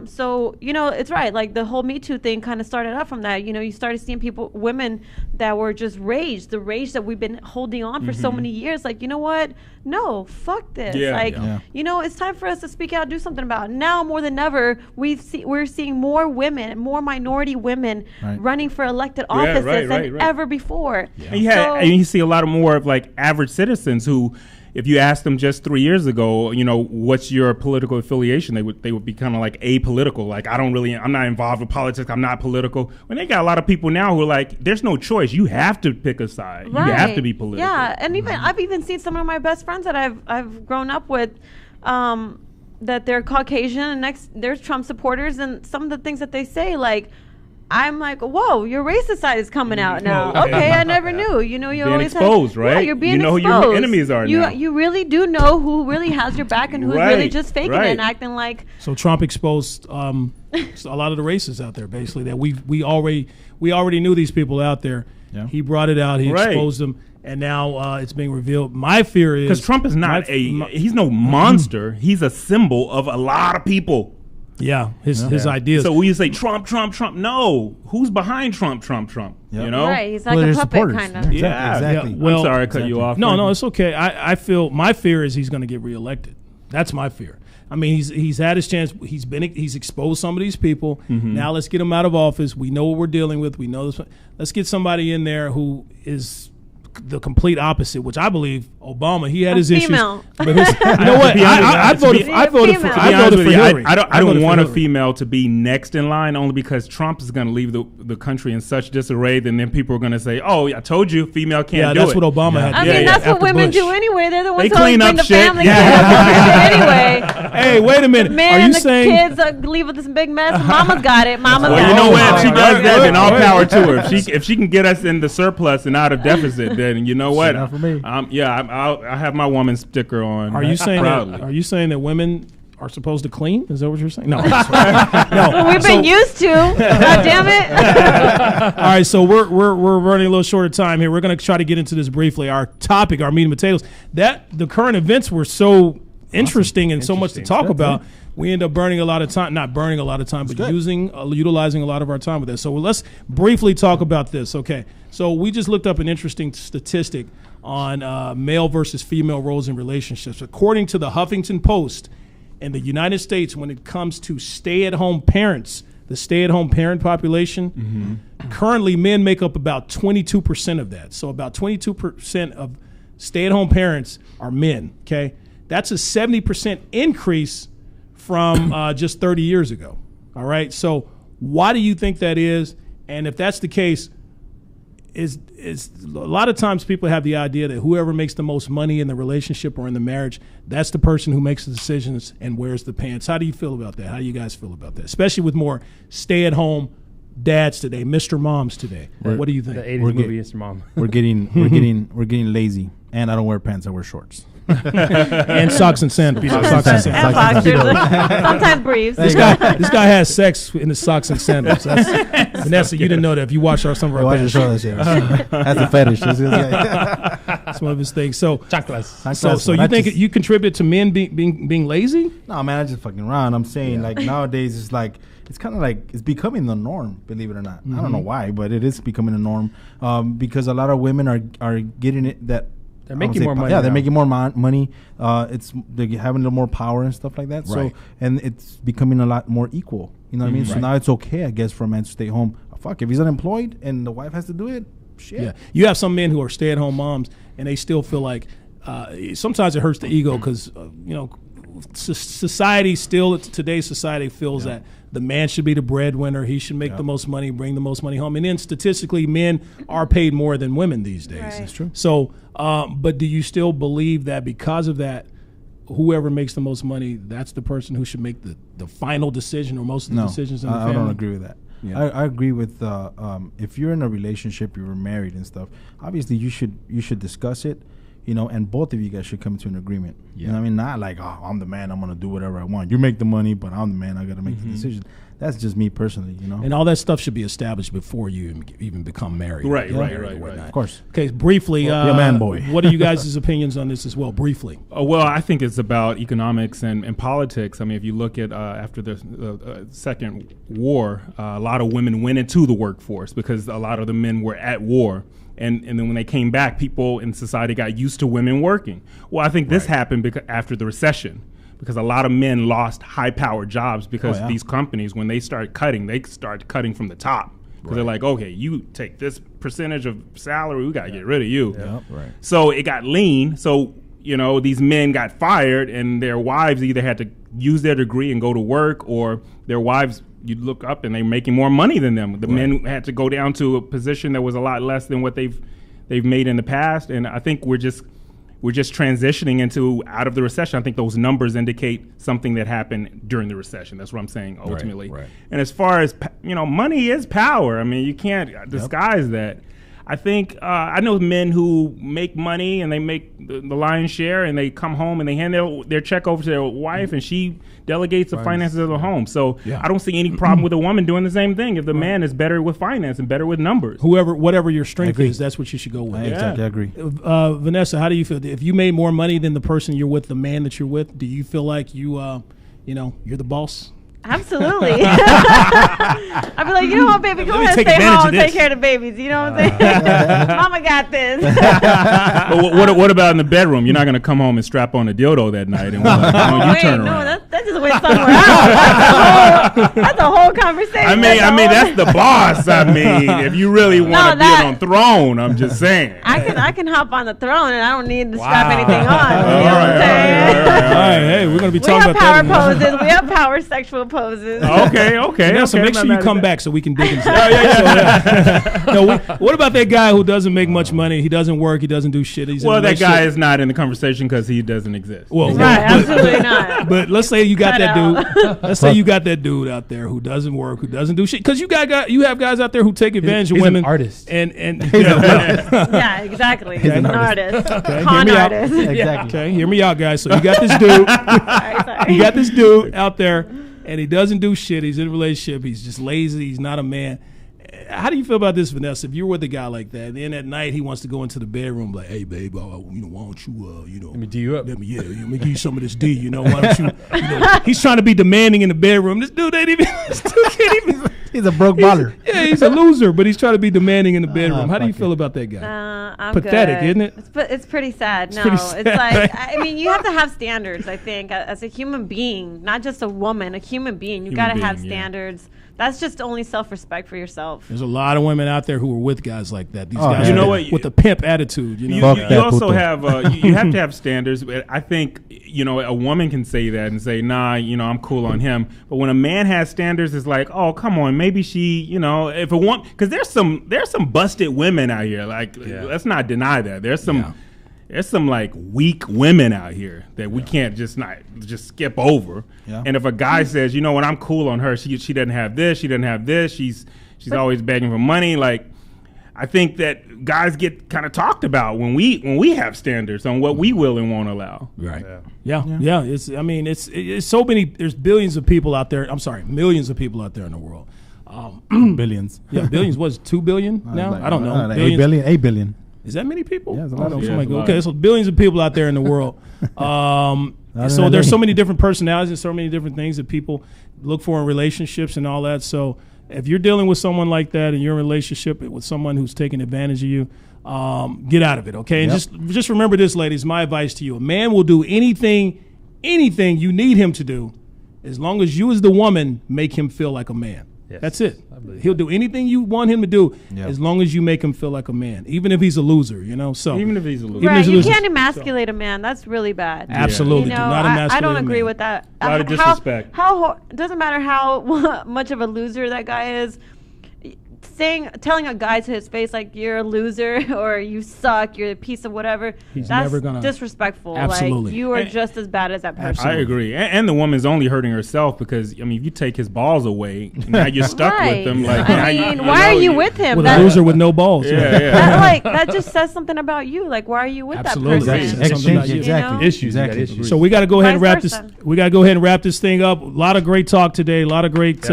So it's right. Like, the whole Me Too thing kind of started out from that. You started seeing women that were just the rage that we've been holding on for so many years. Like, you know what? No, fuck this. Yeah, like, yeah. it's time for us to speak out, do something about it. Now more than ever, we're seeing more women, more minority women Right. running for elected Yeah, offices right, than right. ever before. And you see a lot of more of like average citizens who, if you asked them just 3 years ago, what's your political affiliation, they would be kind of like apolitical. Like, I'm not involved with politics. I'm not political. When they got a lot of people now who are like, there's no choice. You have to pick a side. You have to be political. Yeah, and even I've even seen some of my best friends that I've grown up with, that they're Caucasian and they're Trump supporters, and some of the things that they say, like, I'm like, whoa, your racist side is coming out now. Okay. Okay, I never knew. You're Being always exposed, right? Yeah, you're being You know exposed. who your enemies are now. You really do know who really has your back and who's really Right, just faking it right. and acting like. So Trump exposed a lot of the racists out there, basically, that we already knew these people out there. Yeah. He brought it out. He Right. exposed them, and now it's being revealed. My fear is Because Trump is not he's no monster. He's a symbol of a lot of people. his ideas. So when you say Trump, no. Who's behind Trump? Yep. Right, he's like Well, a there's puppet, supporters. kind of. Yeah. Exactly. Yeah, well- I'm sorry I cut you off. No, it's okay. I feel my fear is he's going to get reelected. That's my fear. I mean, he's had his chance. He's exposed some of these people. Now let's get him out of office. We know what we're dealing with. We know this. Let's get somebody in there who is the complete opposite, which I believe Obama. He had his female. issues. But you know what? I voted for Hillary. I don't want a female to be next in line, only because Trump is going to leave the country in such disarray. Then people are going to say, "Oh, I told you, female can't do it." Yeah, that's what Obama had. I mean, that's what women do anyway. They're the ones who clean bring up the shit. family anyway. Hey, wait a minute. Man Are and you the saying kids leave with this big mess. Mama's got it. Mama got it. Well, you know what? If she does that, then all power to her. If she can get us in the surplus and out of deficit, then you know what? Not for me. I have my woman sticker on. Are you saying proudly. Are you saying that women are supposed to clean? Is that what you're saying? No. Well, we've been used to. God damn it. All right, so we're running a little short of time here. We're going to try to get into this briefly. Our topic, our meat and potatoes. The current events were so interesting and so much to talk about. We end up burning a lot of time, not burning a lot of time, but utilizing a lot of our time with this. So let's briefly talk about this. Okay, so we just looked up an interesting statistic on male versus female roles in relationships. According to the Huffington Post, in the United States, when it comes to stay-at-home parents, the stay-at-home parent population, currently men make up about 22% of that. So about 22% of stay-at-home parents are men, okay? That's a 70% increase from just 30 years ago, all right? So why do you think that is? And if that's the case, is a lot of times people have the idea that whoever makes the most money in the relationship or in the marriage, that's the person who makes the decisions and wears the pants. How do you feel about that? How do you guys feel about that? Especially with more stay-at-home dads today, Mr. Moms today. What do you think? The 80s movie, Mr. Mom. We're getting lazy, and I don't wear pants. I wear shorts. And socks and sandals. And boxers. Sometimes briefs. This guy has sex in his socks and sandals. Vanessa, you didn't know that if you watch some of our That's a fetish. That's one of his things. So Chanclas. So you think you contribute to men being lazy? No, man, I just fucking around. I'm saying like nowadays it's like it's kind of like it's becoming the norm. Believe it or not, I don't know why, but it is becoming a norm because a lot of women are getting it that. They're making more money. Yeah, they're making more money. They're having a little more power and stuff like that. Right. So and it's becoming a lot more equal. You know what I mean? So now it's okay, I guess, for a man to stay home. Fuck, if he's unemployed and the wife has to do it, shit. Yeah, you have some men who are stay-at-home moms, and they still feel like sometimes it hurts the ego because society still today's society feels that the man should be the breadwinner. He should make the most money, bring the most money home. And then statistically, men are paid more than women these days. Right. That's true. So, but do you still believe that because of that, whoever makes the most money, that's the person who should make the final decision or most of the decisions in the family? I don't agree with that. Yeah. I agree with if you're in a relationship, you're married and stuff, obviously you should discuss it. And both of you guys should come to an agreement. Yeah. You know what I mean? Not like, oh, I'm the man, I'm going to do whatever I want. You make the money, but I'm the man, I got to make the decision. That's just me personally, And all that stuff should be established before you even become married. Right. Of course. Okay, briefly. You're a man boy. What are you guys' opinions on this as well, briefly? Well, I think it's about economics and politics. I mean, if you look at after the Second War, a lot of women went into the workforce because a lot of the men were at war. And then when they came back, people in society got used to women working. Well, I think this happened after the recession because a lot of men lost high-powered jobs because these companies, when they start cutting from the top. Because they're like, okay, you take this percentage of salary, we got to get rid of you. Yeah. Right. So it got lean. So, these men got fired and their wives either had to use their degree and go to work or their wives you'd look up and they're making more money than them. The men had to go down to a position that was a lot less than what they've made in the past. And I think we're just transitioning out of the recession. I think those numbers indicate something that happened during the recession. That's what I'm saying ultimately. Right. And as far as money is power. I mean, you can't disguise that. I think I know men who make money and they make the lion's share and they come home and they hand their check over to their wife and she delegates the finances of the home. So I don't see any problem with a woman doing the same thing if the man is better with finance and better with numbers. Whatever your strength is, that's what you should go with. Exactly, I agree. Vanessa, how do you feel? If you made more money than the person you're with, the man that you're with, do you feel like you're the boss? Absolutely. I'd be like, you know what, baby, go ahead, stay home and take care of the babies. You know what I'm saying? Mama got this. Well, what about in the bedroom? You're not going to come home and strap on a dildo that night and you turn around. That just went somewhere else. That's a whole conversation. I mean, that's the boss. I mean, if you really want to be on throne, I'm just saying. I can hop on the throne and I don't need to strap anything on. You know what I'm saying? All right, hey, we're going to be talking about that. We have power poses. We have power sexual poses. Okay. So make sure you come back so we can dig into that. No, what about that guy who doesn't make much money? He doesn't work. He doesn't do shit. That guy is not in the conversation because he doesn't exist. Well, right, absolutely not. But let's say you got that dude. Let's say you got that dude out there who doesn't work, who doesn't do shit. Because you have guys out there who take advantage of women. An artist. And yeah, exactly. He's an artist. Okay, con artist. Exactly. Okay, hear me out, guys. So you got this dude. You got this dude out there, and he doesn't do shit. He's in a relationship. He's just lazy. He's not a man. How do you feel about this, Vanessa? If you're with a guy like that, and then at night he wants to go into the bedroom, like, "Hey, babe, why don't you, let me D you up. Let me give you some of this D. Why don't you? He's trying to be demanding in the bedroom. This dude ain't even. This dude can't even. He's a broke baller. He's a loser, but he's trying to be demanding in the bedroom. How do you feel about that guy? I'm pathetic, good. Isn't it? It's pretty sad. It's pretty sad, like I mean, you have to have standards. I think as a human being, not just a woman, a human being. You got to have standards. Yeah. That's just only self-respect for yourself. There's a lot of women out there who are with guys like that. These guys, you know what? With a pimp attitude. You also have you have to have standards. I think a woman can say that and say, nah, I'm cool on him. But when a man has standards, it's like, oh, come on, maybe she, if a woman, because there's some busted women out here. Like, let's not deny that. There's some like weak women out here that we can't just skip over. Yeah. And if a guy says, you know what, I'm cool on her. She doesn't have this. She doesn't have this. She's always begging for money. Like, I think that guys get kind of talked about when we have standards on what we will and won't allow. Right. Yeah. It's so many. There's billions of people out there. I'm sorry, millions of people out there in the world. Billions. Yeah, billions. What's 2 billion now? I don't know. 8 billion. Is that many people? Yeah, it's a lot. Okay, so billions of people out there in the world. So there's so many different personalities and so many different things that people look for in relationships and all that. So if you're dealing with someone like that and you're in a relationship with someone who's taking advantage of you, get out of it, okay? And just remember this, ladies, my advice to you. A man will do anything you need him to do as long as you as the woman make him feel like a man. Yes. That's it. He'll do anything you want him to do as long as you make him feel like a man, even if he's a loser, So even if he's a loser, right? You can't emasculate a man. That's really bad. Absolutely, do not emasculate. I don't agree with that. A lot of disrespect. How doesn't matter how much of a loser that guy is. Telling a guy to his face like you're a loser or you suck, you're a piece of whatever. That's never gonna, disrespectful. Absolutely. Like you are just as bad as that person. Absolutely. I agree. And the woman's only hurting herself because if you take his balls away, now you're stuck with them. Like, why are you with him? With a loser with no balls. Yeah. That just says something about you. Like, why are you with that person? Exactly. Issues. So we got to go ahead and wrap this. We got to go ahead and wrap this thing up. A lot of great talk today. A lot of great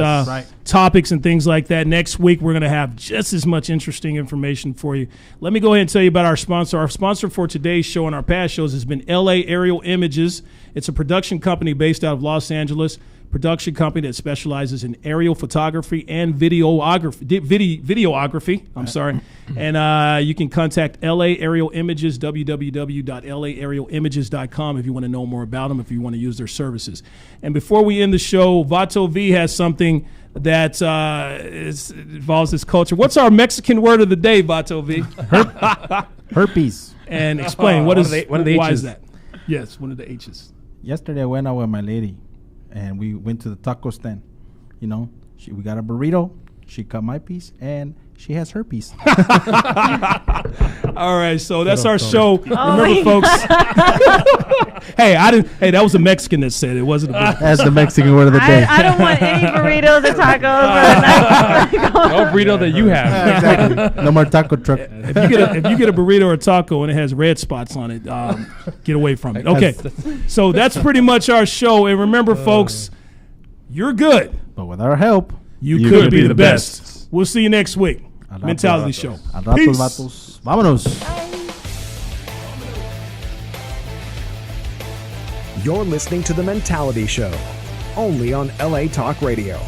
topics and things like that. Next week we're going to have just as much interesting information for you. Let me go ahead and tell you about our sponsor. Our sponsor for today's show and our past shows has been LA Aerial Images. It's a production company based out of Los Angeles. Production company that specializes in aerial photography and videography. I'm sorry. And you can contact LA Aerial Images, www.laaerialimages.com if you want to know more about them, if you want to use their services. And before we end the show, Vato V has something that involves this culture. What's our Mexican word of the day, Vato V? Herpes. And explain one of the why H's. Is that? Yes, one of the H's. Yesterday I went out with my lady, and we went to the taco stand. We got a burrito. She cut my piece, and she has her piece. All right, so that's our show. Remember, folks. Hey, that was a Mexican that said it, wasn't a That's the Mexican word of the day. I don't want any burritos or tacos. No burrito that you have. Exactly. No more taco truck. If you get a burrito or a taco and it has red spots on it, get away from it. Okay, so that's pretty much our show. And remember, folks, you're good, but with our help, you could be the best. We'll see you next week. Mentality Show. Peace. Vatos. Vámonos. You're listening to The Mentality Show. only on LA Talk Radio.